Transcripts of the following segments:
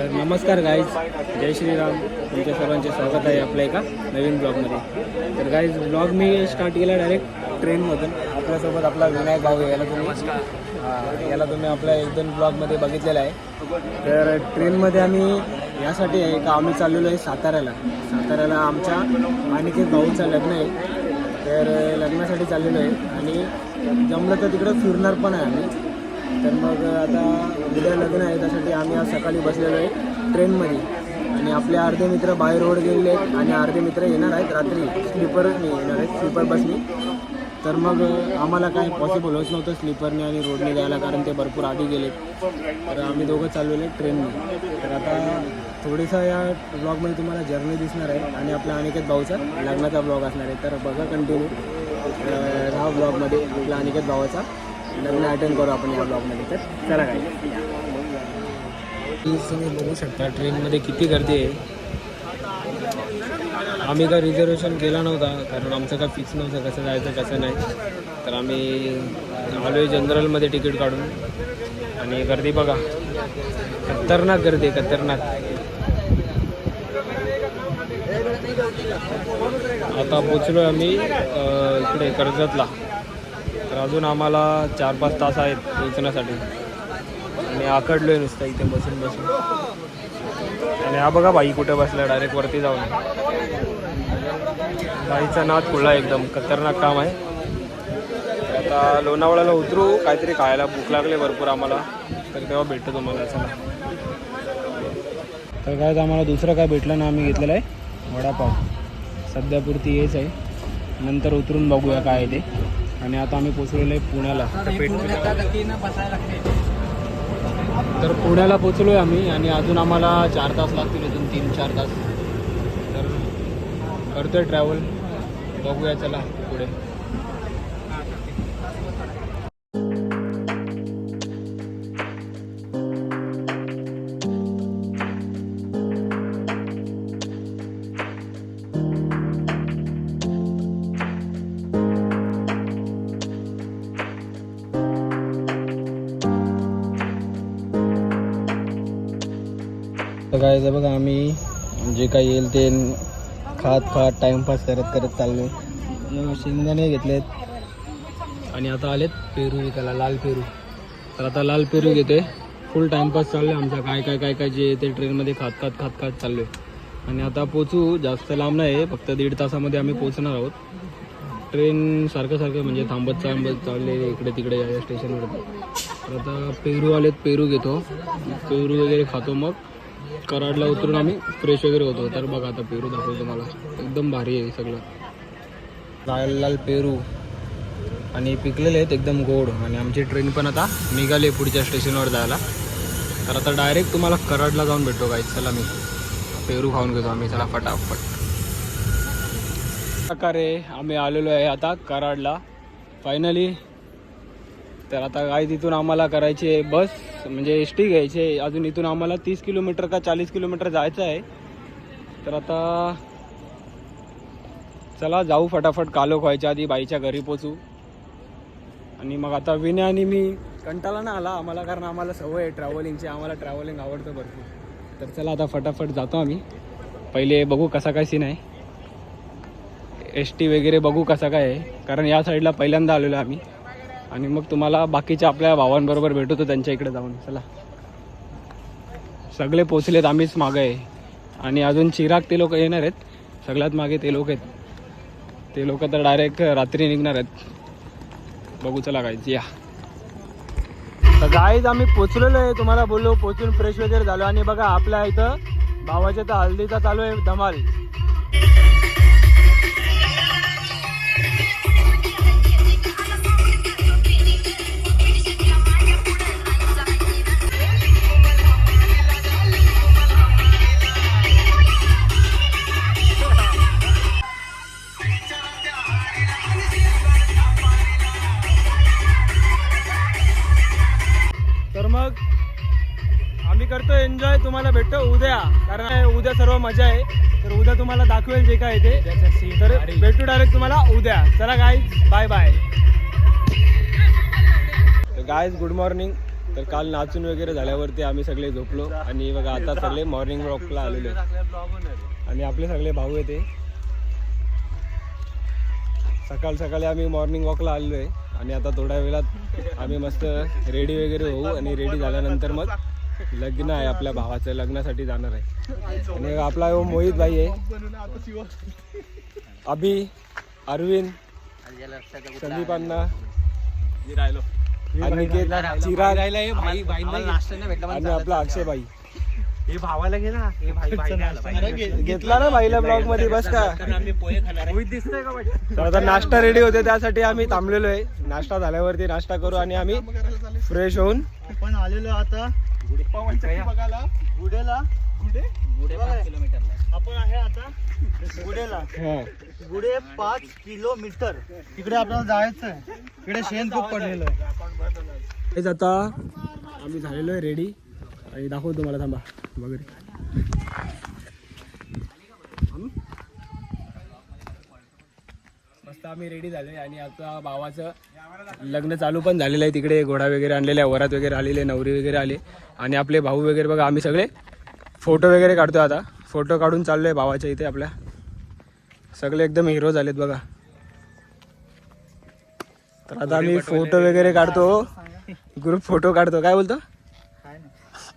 नमस्कार गाईज, जय श्रीराम. तुमच्या सर्वांचे स्वागत आहे आपल्या एका नवीन ब्लॉगमध्ये. तर गाईज ब्लॉग मी स्टार्ट केला डायरेक्ट ट्रेनमधून. आपल्यासोबत आपला विनायक भाऊ याला तुम्ही आपल्या एक दोन ब्लॉगमध्ये बघितलेला आहे. तर ट्रेनमध्ये आम्ही यासाठी आहे का आम्ही चाललेलो आहे साताऱ्याला आमच्या अनिकेत भाऊचं लग्न आहे. तर लग्नासाठी चाललेलो आहे आणि जमलं तर तिकडं फिरणार पण आहे आम्ही. तर मग आता उद्या लग्न आहे त्यासाठी आम्ही आज सकाळी बसलेलो आहे ट्रेनमध्ये आणि आपले अर्धे मित्र बाहेर रोड गेलेले आहेत आणि अर्धे मित्र येणार आहेत रात्री स्लीपरने येणार आहेत, स्लीपर बसनी. तर मग आम्हाला काय पॉसिबल होत नव्हतं स्लीपरने आणि रोडने जायला, कारण ते भरपूर आधी गेलेत. तर आम्ही दोघं चाललेलो आहे ट्रेनने. तर आता थोडीसा या ब्लॉगमध्ये तुम्हाला जर्नी दिसणार आहे आणि आपल्या अनिकेत भाऊचा लग्नाचा ब्लॉग असणार आहे. तर बघा कंटिन्यू हा ब्लॉगमध्ये आपल्या अनिकेत भावाचा लग्न अटेंड करू आपण या ब्लॉगमध्ये. तर चला काय, तुम्ही बघू शकता ट्रेनमध्ये किती गर्दी आहे. आम्ही काय रिझर्वेशन केला नव्हता कारण आमचं काय फिक्स नव्हतं कसं जायचं कसं नाही. तर आम्ही आलो आहे जनरलमध्ये तिकीट काढून आणि गर्दी बघा, खतरनाक गर्दी आहे, खतरनाक. आता पोचलो आम्ही इकडे कर्जतला. तर अजून आम्हाला 4-5 तास आहेत पोहोचण्यासाठी आणि आकडलो आहे नुसतं इथे बसून. आणि हा बघा बाई कुठे बसला डायरेक्ट वरती जाऊन. बाईचा नाद खुला एकदम खतरनाक काम आहे. आता लोणावळ्याला उतरू, काहीतरी खायला भूक लागले भरपूर आम्हाला, तर तेव्हा भेटतो तुम्हाला. चला. तर काय आम्हाला दुसरं काय भेटलं ना, आम्ही घेतलेलं आहे वडापाव. सध्यापुरती हेच आहे, नंतर उतरून बघूया काय आहे ते. आणि आता आम्ही पोचलेलो आहे पुण्याला. तर पुण्याला पोचलो आहे आम्ही आणि अजून आम्हाला 4 तास लागतील, अजून 3-4 तास. तर करतोय ट्रॅव्हल, बघूया चला पुढे. तर काय बघा, आम्ही जे काही येईल ते खात टाईमपास करत चाललो. शेंगदाणे घेतलेत आणि आता आलेत पेरू विकायला, लाल पेरू. तर आता लाल पेरू घेते. फुल टाईमपास चाललो आहे आमचा. काय जे ते ट्रेनमध्ये खात चाललो आहे. आणि आता पोचू, जास्त लांब नाही, फक्त 1.5 तासामध्ये आम्ही पोचणार आहोत. ट्रेन सारखं म्हणजे थांबत चालले इकडे तिकडे या स्टेशनवर. तर आता पेरू आलेत, पेरू घेतो, पेरू वगैरे खातो, मग कराडला उतरून आम्ही फ्रेश वगैरे होतो. तर बघा आता पेरू दाखवतो तुम्हाला, एकदम भारी आहे सगळं. लाल पेरू आणि पिकलेले आहेत एकदम गोड. आणि आमची ट्रेन पण आता निघाली पुढच्या स्टेशनवर जायला. तर आता डायरेक्ट तुम्हाला कराडला जाऊन भेटतो काय. चला, मी पेरू खाऊन घेतो आम्ही, चला फटाफट. प्रकारे आम्ही आलेलो आहे आता कराडला फायनली. तर आता काय तिथून आम्हाला करायची आहे बस, म्हणजे एस टी घ्यायची आहे. अजून इथून आम्हाला 30 किलोमीटर का 40 किलोमीटर जायचं आहे. तर आता चला जाऊ फटाफट, कालो व्हायच्या आधी बाईच्या घरी पोचू. आणि मग आता विनय आणि मी, कंटाळा ना आला आम्हाला, कारण आम्हाला सवय आहे ट्रॅव्हलिंगची, आम्हाला ट्रॅव्हलिंग आवडतं भरपूर. तर चला आता फटाफट जातो आम्ही. पहिले बघू कसा काय सीन आहे, एस टी वगैरे बघू कसा काय आहे, कारण या साईडला पहिल्यांदा आलेलो आम्ही. आणि मग तुम्हाला बाकीच्या आपल्या भावांबरोबर भेटतो त्यांच्या इकडे जाऊन. चला, सगळे पोचलेत, आम्हीच मागं आहे. आणि अजून चिराग ते लोक येणार आहेत, सगळ्यात मागे ते लोक आहेत. ते लोक तर डायरेक्ट रात्री निघणार आहेत. बघू चला गाईज, या. तर गाईज आम्ही पोचलेलो आहे, तुम्हाला बोललो पोचून फ्रेश वगैरे झालो. आणि बघा आपल्या इथं भावाच्या तर हल्दीचा चालू आहे धमाल. तर मग आम्ही करतो एन्जॉय, तुम्हाला भेटतो उद्या, कारण उद्या सर्व मजा आहे. तर उद्या तुम्हाला दाखवेल जे काय ते. तर भेटू डायरेक्ट तुम्हाला उद्या. चला guys, bye bye. Guys good morning. तर काल नाचून वगैरे झाल्यावरती आम्ही सगळे झोपलो आणि बघा आता सगळे मॉर्निंग वॉकला आलेलो आणि आपले सगळे भाऊ येते सकाळी आम्ही मॉर्निंग वॉकला आलेलो आहे आणि आता थोड्या वेळात आम्ही मस्त रेडी वगैरे होऊ आणि रेडी झाल्यानंतर मग लग्न आहे आपल्या भावाचं, लग्नासाठी जाणार आहे. आणि आपला मोहित भाई आहे, अभि, अरविंद, संदीप अण्णा, अनिकेत, चिराग आणि आपला अक्षय भाई. हे भावाला घे ना, हे भाई घेतला ना भाईला ब्लॉग मध्ये. बस का दिसतंय का? तर आता नाश्ता रेडी होते, त्यासाठी आम्ही थांबलेलो आहे. नाश्ता झाल्यावरती नाश्ता करू आणि आम्ही फ्रेश होऊन आपण आलेलो आता बघायला गुडेला. गुडे 5 किलोमीटरला आपण आहे आता गुडेला. गुडे 5 किलोमीटर तिकडे आपल्याला जायचं आहे. इकडे शेण खूप पडलेलं आहे. आता आम्ही झालेलो आहे रेडी आणि दाखवतो तुम्हाला, थांबा वगैरे. मस्त आम्ही रेडी झालो आणि आता भावाचं लग्न चालू पण झालेलं आहे. तिकडे घोडा वगैरे आणलेला आहे, वरात वगैरे आलेले, नवरी वगैरे आले आणि आपले भाऊ वगैरे बघा. आम्ही सगळे फोटो वगैरे काढतो. आता फोटो काढून चाललो आहे भावाच्या इथे. आपल्या सगळे एकदम हिरो झालेत बघा. तर आता आम्ही फोटो वगैरे काढतो, ग्रुप फोटो काढतो. काय बोलतो?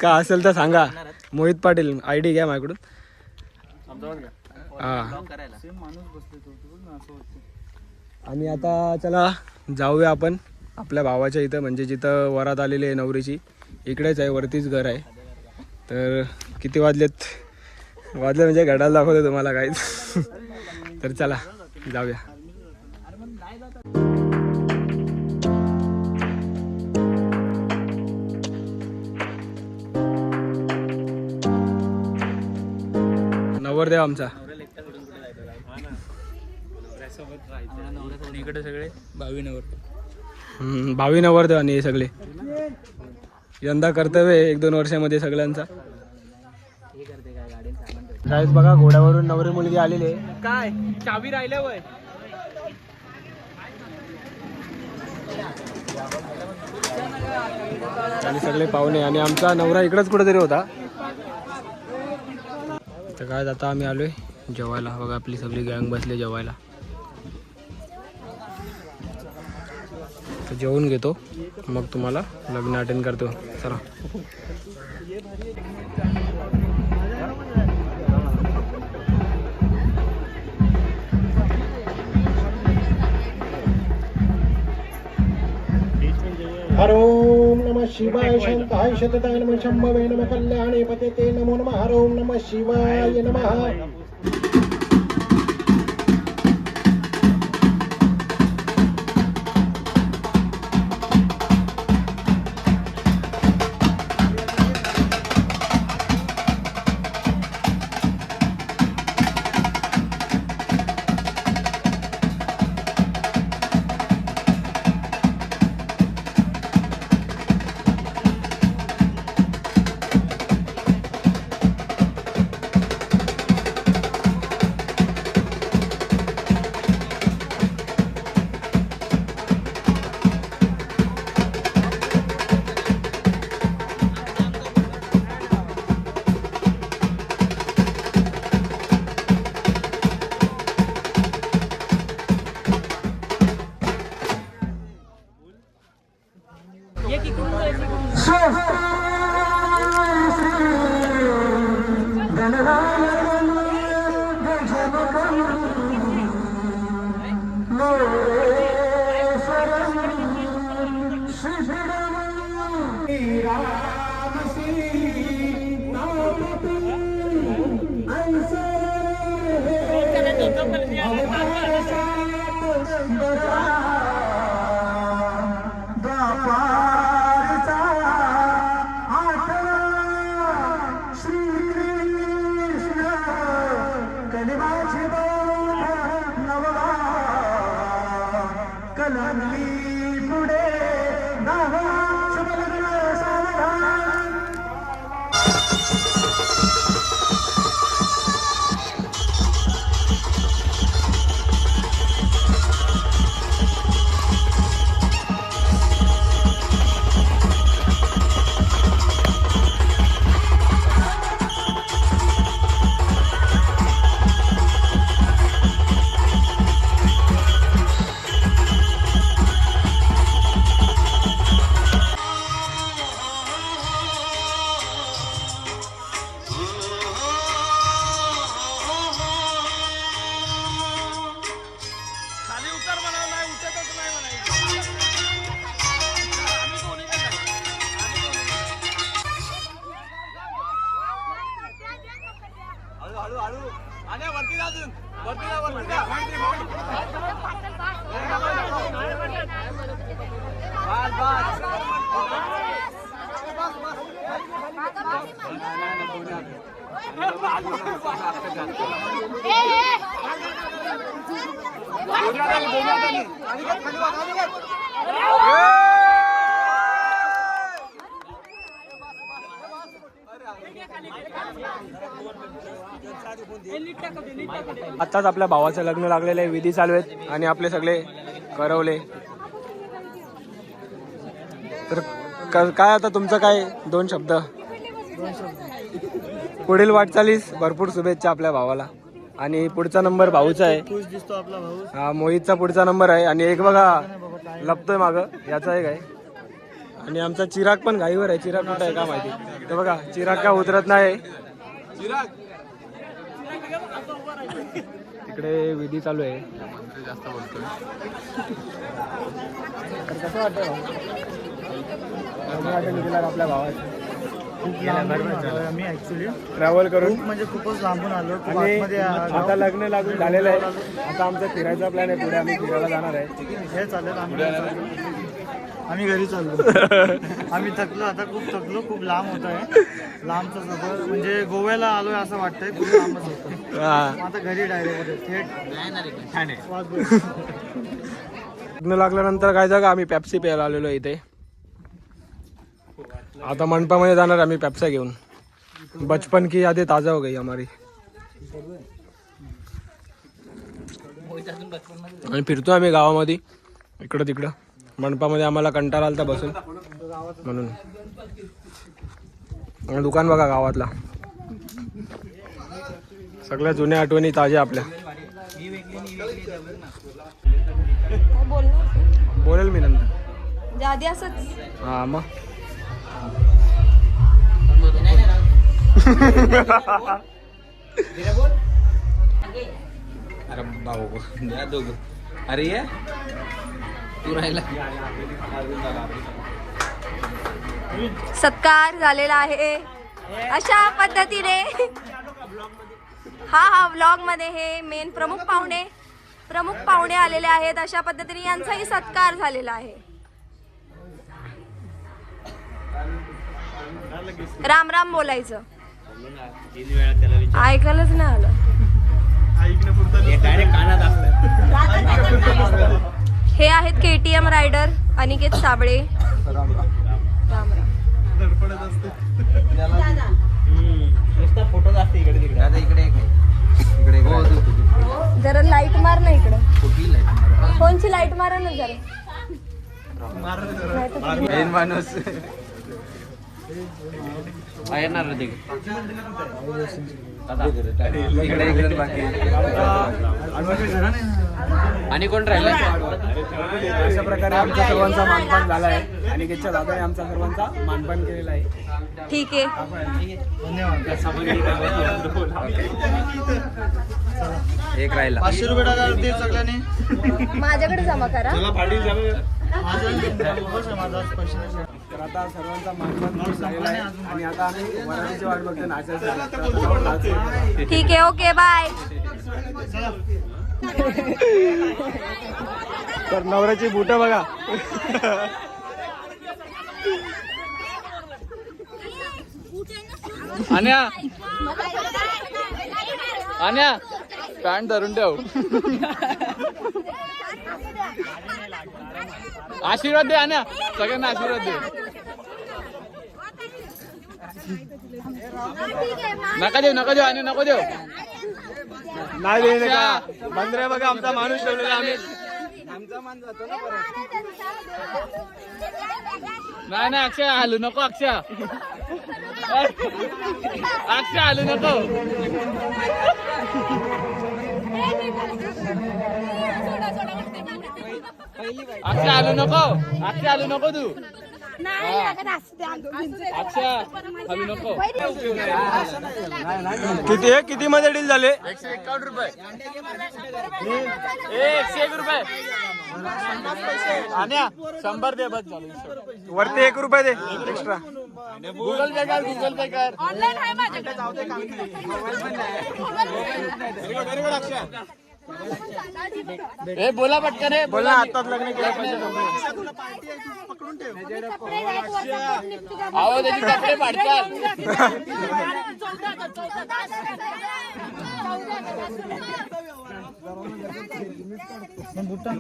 का असेल तर सांगा. मोहित पाटील ID घ्या माझ्याकडून. हां. आणि आता चला जाऊया आपण आपल्या भावाच्या इथं, म्हणजे जिथं वरात आलेली आहे नवरीची. इकडेच आहे, वरतीच घर आहे. तर किती वाजले म्हणजे घड्याला दाखवतो तुम्हाला काहीच. तर चला जाऊया. नवरदेव आमचा इकडे सगळे भावी नवरदेव आणि हे सगळे. यंदा कर्तव्य 1-2 वर्षामध्ये सगळ्यांचा. गाईस बघा, घोड्यावरून नवरी मुलगी आलेली आहे. काय चावी राहिल्या वय. आणि सगळे पाहुणे आणि आमचा नवरा इकडेच कुठेतरी होता. तर काय आता आम्ही आलोय जेवायला. बघा आपली सगळी गँग बसले जेवायला. तर जेवून घेतो, मग तुम्हाला लग्न अटेंड करतो. चला. हर ओम नमः शिवाय. शांताय शतताय नमः शंभवे नमः कल्याणे पतेते नमो नमः. हर ओम नमः शिवाय नमः. आताच आपल्या भावाचं लग्न लागलेलं आहे, विधी चालू आहेत आणि आपले सगळे करवले. तर काय आता तुमचं काय दोन शब्द पुढील वाटचालीस भरपूर शुभेच्छा आपल्या भावाला. आणि पुढचा नंबर भाऊचा आहे, खुश दिसतो आपला भाऊ. हा मोहितचा पुढचा नंबर आहे. आणि एक बघा लपतोय मागं, याचा एक आहे. आणि आमचा चिराग पण घाईवर आहे. चिराग कुठं आहे का माहिती, ते बघा चिराग का उतरत नाही. तिकडे विधी चालू आहे. जास्त बोलतोय. कसं वाटतं आपल्या भावाचं खूप लांबून आलोय आम्ही ऍक्च्युली ट्रॅव्हल करून, म्हणजे खूपच लांबून आलो. आणि आता लग्न लागून झालेलं आहे. आता आमचा फिरायचा प्लॅन आहे, पुढे आम्ही फिरायला जाणार आहे. हे चालेल, आम्ही घरी चाललो. आम्ही थकलो, आता खूप थकलो, खूप लांब होत आहे. लांबचा सफर म्हणजे गोव्याला आलोय असं वाटतंय, खूप लांबच होतं. आता घरी डायरेक्ट थेट लग्न लागल्यानंतर काय जागा आम्ही पेप्सी प्यायला आलेलो इथे. आता मंडपामध्ये जाणार आम्ही पेप्सा घेऊन. बचपन की यादें ताजा हो गई हमारी. आणि फिरतो आम्ही गावामध्ये इकडं तिकडं. मंडपामध्ये आम्हाला कंटाळा आलता बसून म्हणून. आणि दुकान बघा गावातला, सगळ्या जुन्या आठवणी ताज्या आपल्या. बोलेल मी नंतर आधी असंच. हा मग अरे भाऊ द्या दोघं. अरे ये तू राहिला. सत्कार झालेला आहे अशा पद्धतीने. हा व्लॉग मध्ये हे मेन प्रमुख पाहुणे आलेले आहेत. अशा पद्धतीने यांचाही सत्कार झालेला आहे. राम राम बोलायचं, ऐकायलाच नाही आलं. हे आहेत KTM rider Aniket Sable. Ram Ram. Photo असते इकडे तिकडे. इकडे जरा लाईट मार ना इकडं. कुठली लाईट? फोनची लाईट मारा ना जरा. मेन माणूस येणार होते. इकडे बाकी आणि कोण राहिला. अशा प्रकारे आमच्या सर्वांचा मानपान झाला आहे. आणि त्याच्या दादाने आमचा सर्वांचा मानपान केलेला आहे. ठीक आहे, एक राहिला. 500 रुपये टाका ते सगळ्यांनी. माझ्याकडे जमा करा. तर आता सर्वांचा मानपान झालेला आहे. आणि आता आम्ही वरातीची वाट बघतो नाचायचं. ठीक आहे, ओके बाय. तर नवऱ्याची बुटं बघा. आण्या पॅन्ट धरून ठेव. आशीर्वाद दे आण्या, सगळ्यांना आशीर्वाद दे. नका देऊ आणि नको देऊ. नाही दे का बंदरे बघा आमचा माणूस ठेवलेला आम्ही. नाही अक्षय हालू नको. अक्षय हालू नको. अक्षय हालू नको तू. अक्षय हालू नको. किती मध्ये डील झाले. 151 रुपये. 101 रुपये. आणि 100 दे बस झालं. वरती 1 रुपये दे एक्स्ट्रा. गुगल पे कर, गुगल पे कर. ऑनलाईन आहे माझ्याकडे. बोला पटकन आहे, बोला. आताच लग्न केलं पाहिजे. तुला पार्टी आहे, तू पकडून ठेव. अहो त्याची कपडे पाडतात.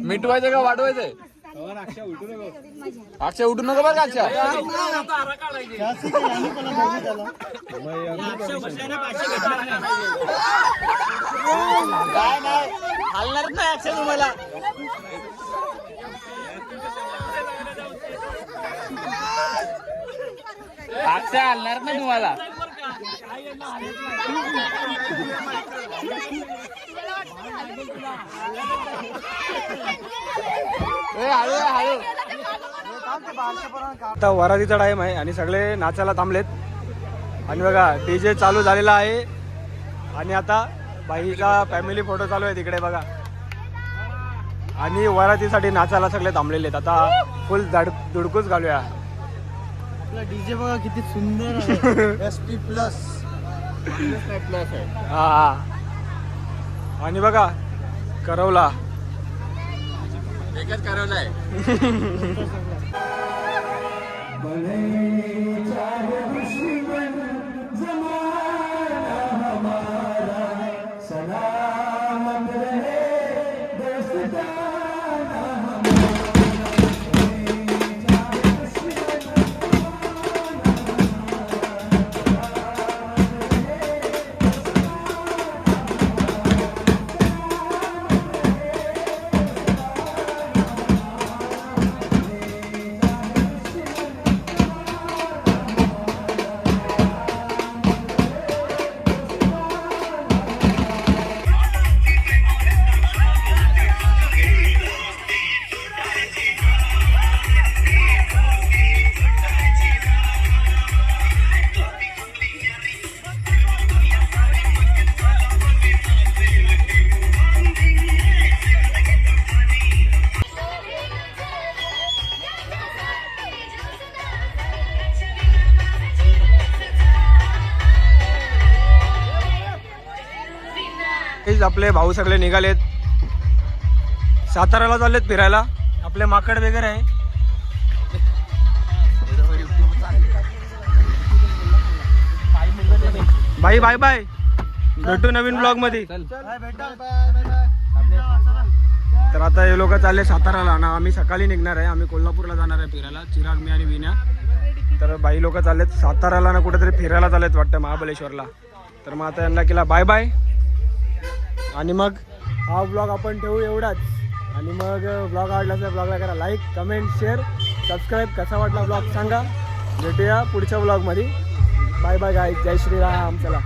मिटवायचं का वाढवायचंय? अक्षय उठू नको बरं का अक्षय. जास्ती काही आम्ही पण बघू त्याला. काय नाही हलणार नाही अक्षय तुम्हाला. अक्षय हलणार नाही तुम्हाला. आता वरातीचा टाइम आहे आणि सगळे नाचायला थांबलेत आणि बघा डीजे चालू झालेला आहे आणि आता बाईचा फॅमिली फोटो चालू आहे तिकडे बघा आणि वरातीसाठी नाचायला सगळे थांबलेले आहेत. आता फुल धुडकूच घालूया. आपला डीजे बघा किती सुंदर आहे. SP प्लस हा आणि बघा करवला एकच करवलाय. आपले भाऊ सगळे निघालेत साताऱ्याला चाललेत फिरायला. आपले माकड वगैरे आहे. बाय बाय बाय, भेटू नवीन ब्लॉग मध्ये. तर आता हे लोक चालले साताऱ्याला ना. आम्ही सकाळी निघणार आहे. आम्ही कोल्हापूरला जाणार आहे फिरायला, चिराग मी आणि विन्या. तर बाई लोक चाललेत साताऱ्याला ना कुठेतरी फिरायला चाललेत वाटतं महाबळेश्वरला. तर मग आता यांना केला बाय बाय आणि मग हा ब्लॉग आपण ठेवू एवढाच. आणि मग ब्लॉग आवडला तर ब्लॉगला करा लाईक, कमेंट, शेअर, सबस्क्राईब. कसा वाटला ब्लॉग सांगा. भेटूया पुढच्या ब्लॉगमध्ये. बाय बाय गाईज, जय श्रीराम. चला.